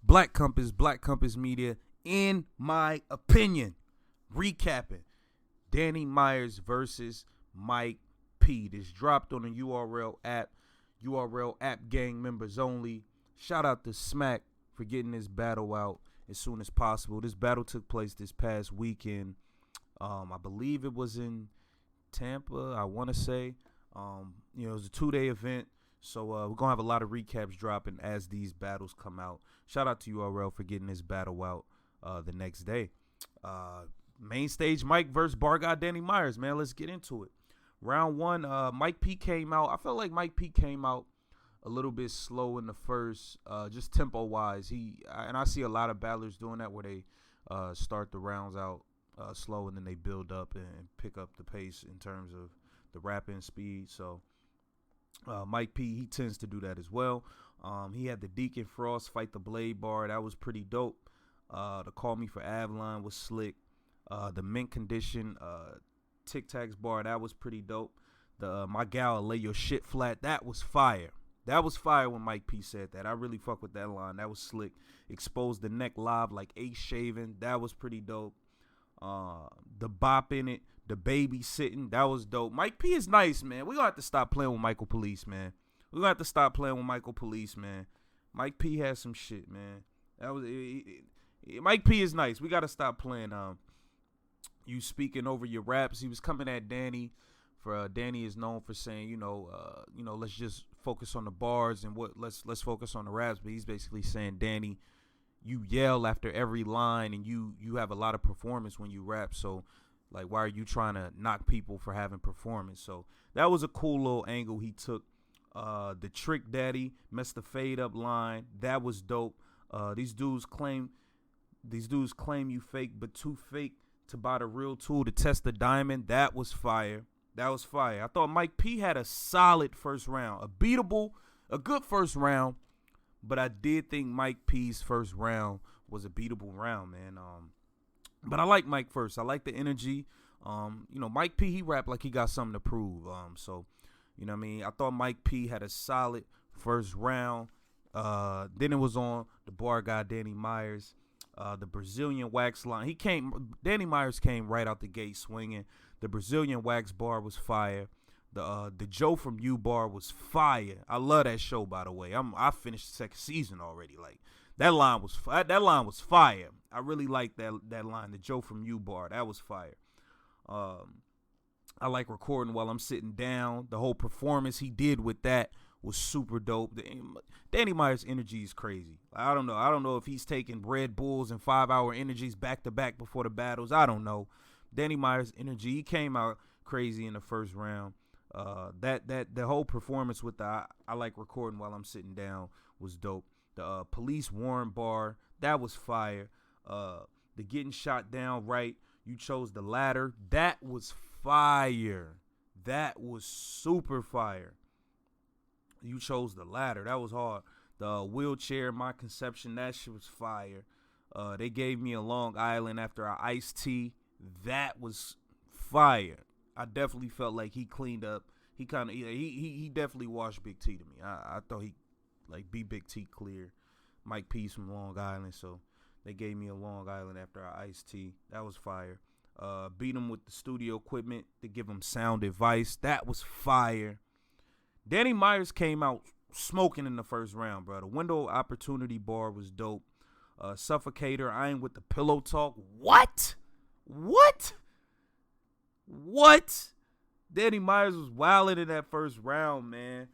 Black Compass Media, in my opinion. Recapping. Danny Myers versus Mike P. This dropped on the URL app gang members only. Shout out to Smack for getting this battle out as soon as possible. This battle took place this past weekend. I believe it was in Tampa, I want to say. It was a 2-day event. So we're going to have a lot of recaps dropping as these battles come out. Shout out to URL for getting this battle out the next day. Main stage Mike versus Bar Guy Danny Myers, man. Let's get into it. Round one, Mike P came out. I felt like Mike P came out a little bit slow in the first, just tempo-wise. I see a lot of battlers doing that where they start the rounds out slow and then they build up and pick up the pace in terms of the rapping speed. So Mike P, he tends to do that as well. He had the Deacon Frost fight the Blade bar. That was pretty dope. The Call Me for Avalon was slick. The Mint Condition Tic Tacs bar, that was pretty dope. The My Gal Lay Your Shit Flat, that was fire. That was fire when Mike P said that. I really fuck with that line. That was slick. Exposed the Neck Live like Ace Shaven. That was pretty dope. The Bop in it. The Babysitting. That was dope. Mike P is nice, man. We're going to have to stop playing with Michael Police, man. We're going to have to stop playing with Michael Police, man. Mike P has some shit, man. Mike P is nice. We got to stop playing you speaking over your raps. He was coming at Danny. Danny is known for saying, let's just focus on the bars and let's focus on the raps. But he's basically saying, Danny, you yell after every line and you have a lot of performance when you rap. So, like, why are you trying to knock people for having performance? So that was a cool little angle he took. The Trick Daddy, Mr. Fade Up line, that was dope. These dudes claim you fake, but too fake to buy the real tool to test the diamond. That was fire. That was fire. I thought Mike P had a solid first round, a good first round, but I did think Mike P's first round was a beatable round, man. But I like Mike first. I like the energy. Mike P, he rapped like he got something to prove. So, you know what I mean? I thought Mike P had a solid first round. Then it was on the Bar Guy Danny Myers. The Brazilian wax line. Danny Myers came right out the gate swinging. The Brazilian wax bar was fire. The Joe from U bar was fire. I love that show, by the way. I finished the second season already. Like, that line was fire. I really like that line, the Joe from U bar. That was fire. I like recording while I'm sitting down. The whole performance he did with that was super dope. Danny Myers' energy is crazy. I don't know if he's taking Red Bulls and 5-hour energies back to back before the battles. I don't know. Danny Myers' energy, he came out crazy in the first round. The whole performance with the I like recording while I'm sitting down was dope. The Police Warren bar, that was fire. The Getting Shot Down Right, you chose the ladder, that was fire. That was super fire. You chose the ladder. That was hard. The Wheelchair, My Conception, that shit was fire. They gave me a Long Island after our iced tea. That was fire. I definitely felt like he cleaned up. He definitely washed Big T to me. I thought he be Big T clear. Mike P's from Long Island, so they gave me a Long Island after our iced tea. That was fire. Beat him with the studio equipment to give him sound advice. That was fire. Danny Myers came out smoking in the first round, bro. The Window Opportunity bar was dope. Suffocator, I Ain't With the Pillow Talk. What? Danny Myers was wilding in that first round, man.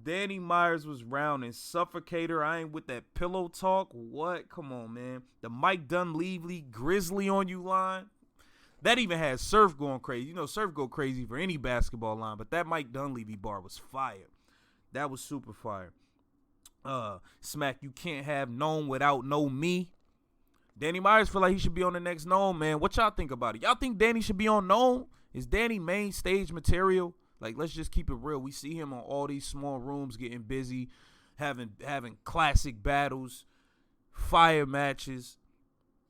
Danny Myers was rounding. Suffocator, I Ain't With That Pillow Talk. What? Come on, man. The Mike Dunleavy Grizzly on You line. That even had Surf going crazy. You know, Surf go crazy for any basketball line, but that Mike Dunleavy bar was fire. That was super fire. Smack, You Can't Have Known Without Know Me. Danny Myers feel like he should be on the next Known, man. What y'all think about it? Y'all think Danny should be on Known? Is Danny main stage material? Like, let's just keep it real. We see him on all these small rooms getting busy, having classic battles, fire matches.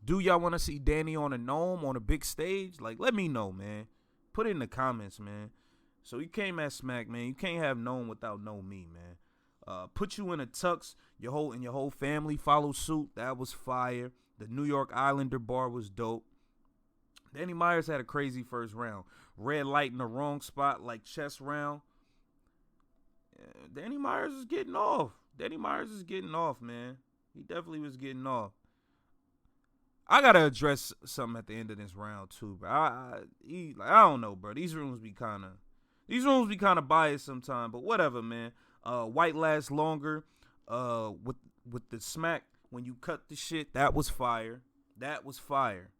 Do y'all want to see Danny on a Gnome on a big stage? Like, let me know, man. Put it in the comments, man. So you came at Smack, man. You can't have Gnome without Know Me, man. Put You in a Tux, your whole family follow suit. That was fire. The New York Islander bar was dope. Danny Myers had a crazy first round. Red light in the wrong spot like chess round. Danny Myers is getting off. Man. He definitely was getting off. I gotta address something at the end of this round too, bro. I don't know, bro. These rooms be kind of biased sometimes, but whatever, man. White lasts longer. With the smack when you cut the shit, that was fire.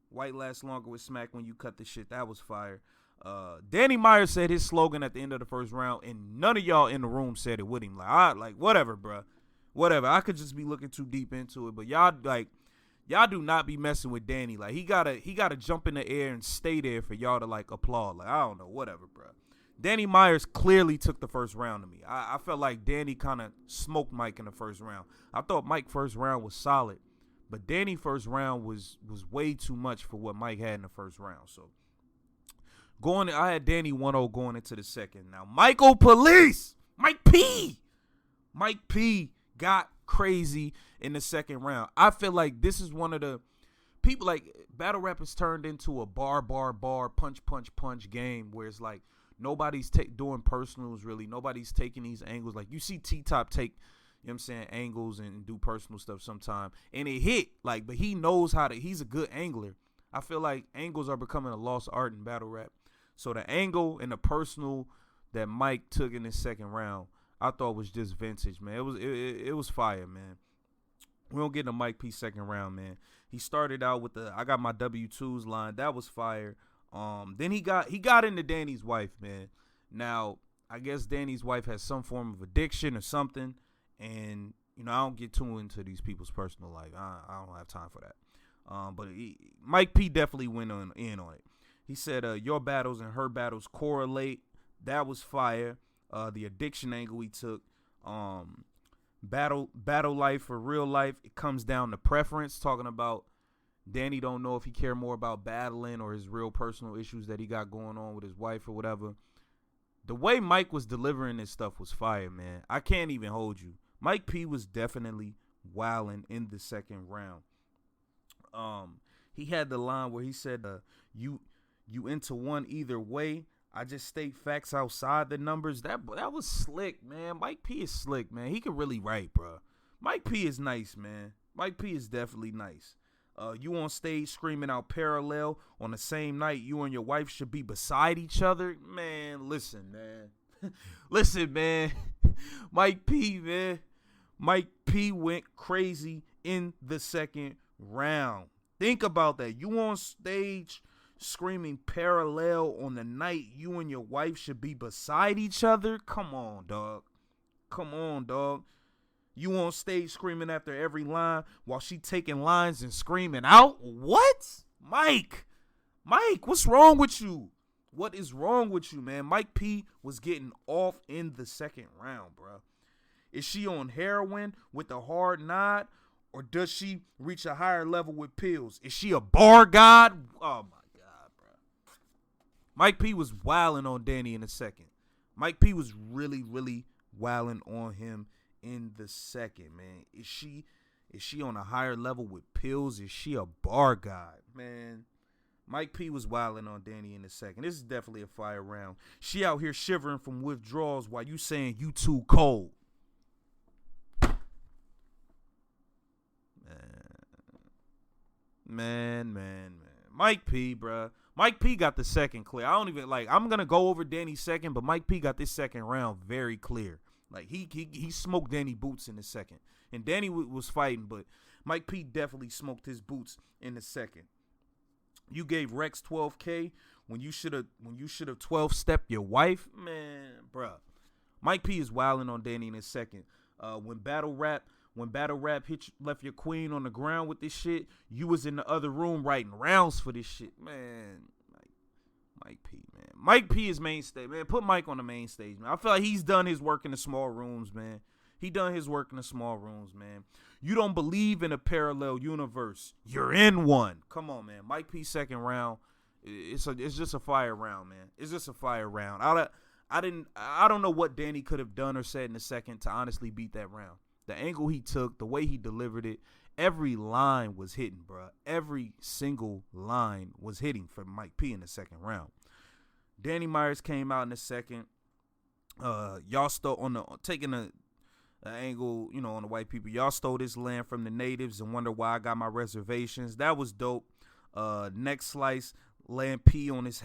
White lasts longer with smack when you cut the shit. That was fire. Danny Myers said his slogan at the end of the first round, and none of y'all in the room said it with him. Like whatever, bro. Whatever. I could just be looking too deep into it, but y'all do not be messing with Danny. Like he gotta jump in the air and stay there for y'all to like applaud. Like I don't know, whatever, bro. Danny Myers clearly took the first round to me. I felt like Danny kind of smoked Mike in the first round. I thought Mike first round was solid, but Danny first round was way too much for what Mike had in the first round. So I had Danny 1-0 going into the second. Now Mike P got crazy in the second round. I feel like this is one of the people, like battle rap has turned into a bar, punch game where it's like nobody's doing personals really. Nobody's taking these angles. Like you see T-Top take, you know what I'm saying, angles and do personal stuff sometime. And it hit, like, but he knows he's a good angler. I feel like angles are becoming a lost art in battle rap. So the angle and the personal that Mike took in the second round, I thought was just vintage, man. It was fire, man. We don't get into Mike P second round, man. He started out with I got my W2s line. That was fire. Then he got into Danny's wife, man. Now, I guess Danny's wife has some form of addiction or something. And, you know, I don't get too into these people's personal life. I don't have time for that. But Mike P definitely went in on it. He said, your battles and her battles correlate. That was fire. The addiction angle he took. Battle life for real life. It comes down to preference. Talking about Danny don't know if he care more about battling or his real personal issues that he got going on with his wife or whatever. The way Mike was delivering this stuff was fire, man. I can't even hold you. Mike P was definitely wilding in the second round. He had the line where he said, you into one either way. I just state facts outside the numbers. That was slick, man. Mike P is slick, man. He can really write, bro. Mike P is nice, man. Mike P is definitely nice. You on stage screaming out parallel on the same night you and your wife should be beside each other. Man, listen, man. Listen, man. Mike P, man. Mike P went crazy in the second round. Think about that. You on stage screaming parallel on the night you and your wife should be beside each other. Come on, dog. You on stage screaming after every line while she taking lines and screaming out? What? Mike, what's wrong with you? What is wrong with you, man? Mike P was getting off in the second round, bro. Is she on heroin with a hard nod, or does she reach a higher level with pills? Is she a bar god? Oh, my God, bro. Mike P was wilding on Danny in the second. Mike P was really, really wilding on him in the second, man. Is she on a higher level with pills? Is she a bar god? Man, Mike P was wilding on Danny in the second. This is definitely a fire round. She out here shivering from withdrawals while you saying you too cold. Man. Mike P, bruh. Mike P got the second clear. I'm going to go over Danny's second, but Mike P got this second round very clear. Like, he smoked Danny boots in the second. And Danny was fighting, but Mike P definitely smoked his boots in the second. You gave Rex 12K when you should have 12-stepped your wife. Man, bruh. Mike P is wilding on Danny in his second. When battle rap left your queen on the ground with this shit, you was in the other room writing rounds for this shit. Man, Mike P, man. Mike P is mainstay, man. Put Mike on the main stage, man. I feel like he's done his work in the small rooms, man. You don't believe in a parallel universe. You're in one. Come on, man. Mike P second round. It's just a fire round, man. It's just a fire round. I don't know what Danny could have done or said in the second to honestly beat that round. The angle he took, the way he delivered it, every line was hitting, bro. Every single line was hitting for Mike P in the second round. Danny Myers came out in the second. Y'all stole on the taking a angle, on the white people. Y'all stole this land from the natives and wonder why I got my reservations. That was dope. Next slice, land P on his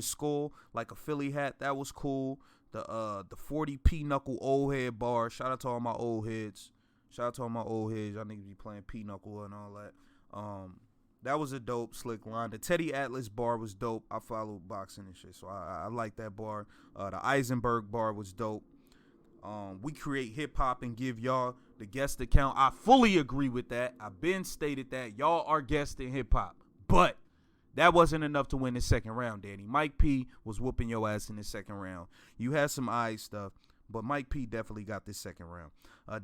skull like a Philly hat. That was cool. The 40 P-knuckle old head bar. Shout out to all my old heads. Y'all niggas be playing P-knuckle and all that. That was a dope, slick line. The Teddy Atlas bar was dope. I follow boxing and shit, so I like that bar. The Eisenberg bar was dope. We create hip-hop and give y'all the guest account. I fully agree with that. I've been stated that. Y'all are guests in hip-hop. But that wasn't enough to win the second round, Danny. Mike P was whooping your ass in the second round. You had some eye stuff, but Mike P definitely got this second round.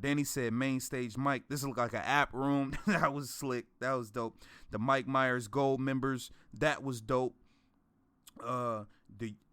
Danny said, main stage Mike. This looked like an app room. That was slick. That was dope. The Mike Myers Gold members. That was dope.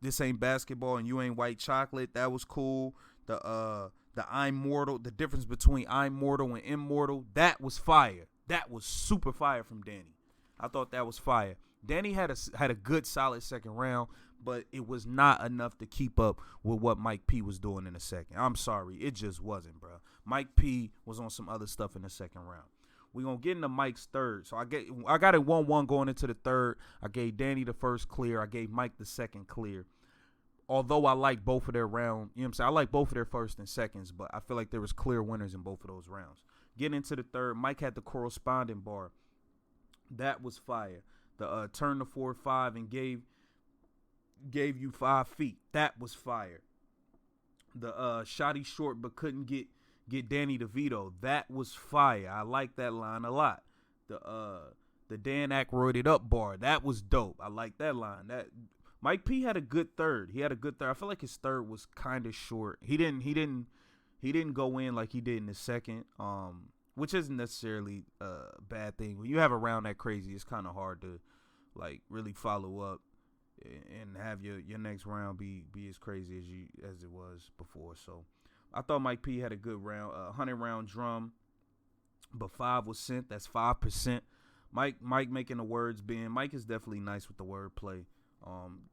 This ain't basketball and you ain't white chocolate. That was cool. The I'm Mortal. The difference between I'm Mortal and Immortal. That was fire. That was super fire from Danny. I thought that was fire. Danny had a good solid second round, but it was not enough to keep up with what Mike P was doing in the second. I'm sorry, it just wasn't, bro. Mike P was on some other stuff in the second round. We're going to get into Mike's third. So I got it 1-1 going into the third. I gave Danny the first clear. I gave Mike the second clear. Although I like both of their rounds, you know what I'm saying? I like both of their first and seconds, but I feel like there was clear winners in both of those rounds. Getting into the third, Mike had the corresponding bar. That was fire. The turn to 4-5 and gave you 5 feet. That was fire. The shotty short but couldn't get Danny to veto. That was fire. I like that line a lot. The Dan Aykroyded up bar. That was dope. I like that line. That Mike P had a good third. I feel like his third was kind of short. He didn't go in like he did in the second. Which isn't necessarily a bad thing. When you have a round that crazy, it's kind of hard to like really follow up and have your next round be as crazy as it was before. So I thought Mike P had a good round, 100-round drum, but 5 was sent. That's 5%. Mike making the words bend. Mike is definitely nice with the wordplay.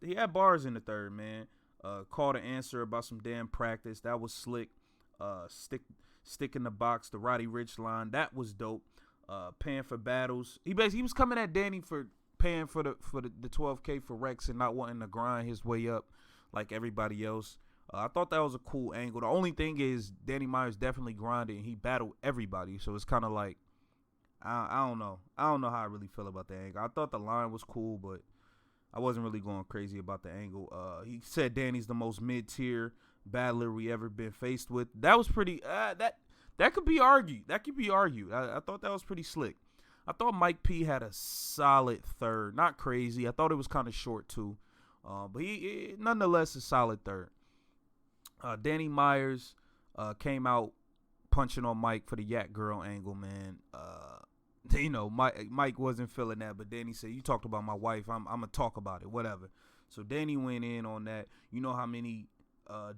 He had bars in the third, man. Call to answer about some damn practice. That was slick. Stick in the box, the Roddy Ricch line, that was dope. Paying for battles. He was coming at Danny for paying for the 12K for Rex and not wanting to grind his way up like everybody else. I thought that was a cool angle. The only thing is Danny Myers definitely grinded and he battled everybody. So it's kind of like, I don't know. I don't know how I really feel about the angle. I thought the line was cool, but I wasn't really going crazy about the angle. He said Danny's the most mid-tier battler we ever been faced with. That was pretty that could be argued. I thought that was pretty slick. I thought Mike P had a solid third. Not crazy. I thought it was kind of short too. But he nonetheless a solid third. Danny Myers came out punching on Mike for the Yak Girl angle, man. Mike wasn't feeling that, but Danny said, you talked about my wife. I'm going to talk about it, whatever. So Danny went in on that. You know how many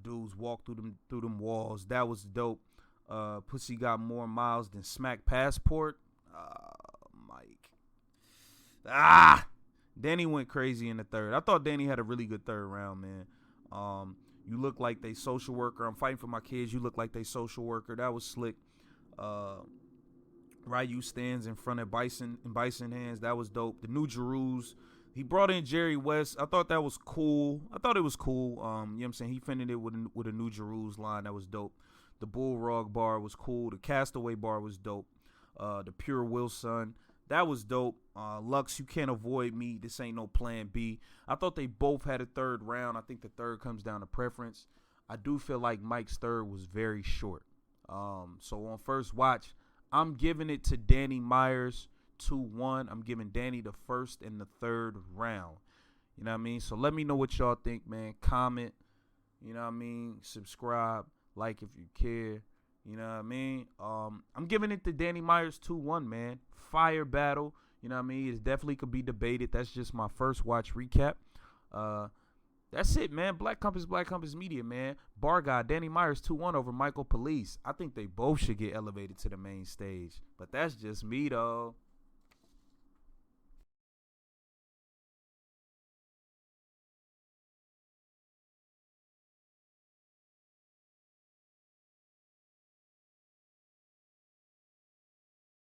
dudes walk through them walls. That was dope. Pussy got more miles than Smack Passport. Mike. Danny went crazy in the third. I thought Danny had a really good third round, man. You look like they social worker. I'm fighting for my kids. You look like they social worker. That was slick. Ryu stands in front of Bison hands. That was dope. The New Jerus. He brought in Jerry West. I thought that was cool. You know what I'm saying? He finished it with a New Jerus line. That was dope. The Bullrog bar was cool. The Castaway bar was dope. The Pure Wilson. That was dope. Lux, you can't avoid me. This ain't no plan B. I thought they both had a third round. I think the third comes down to preference. I do feel like Mike's third was very short. So on first watch, I'm giving it to Danny Myers 2-1. I'm giving Danny the first and the third round. You know what I mean? So let me know what y'all think, man. Comment. You know what I mean? Subscribe. Like if you care. You know what I mean? I'm giving it to Danny Myers 2-1, man. Fire battle. You know what I mean? It definitely could be debated. That's just my first watch recap. That's it, man. Black Compass Media, man. Bar guy, Danny Myers 2-1 over Michael Police. I think they both should get elevated to the main stage. But that's just me, though.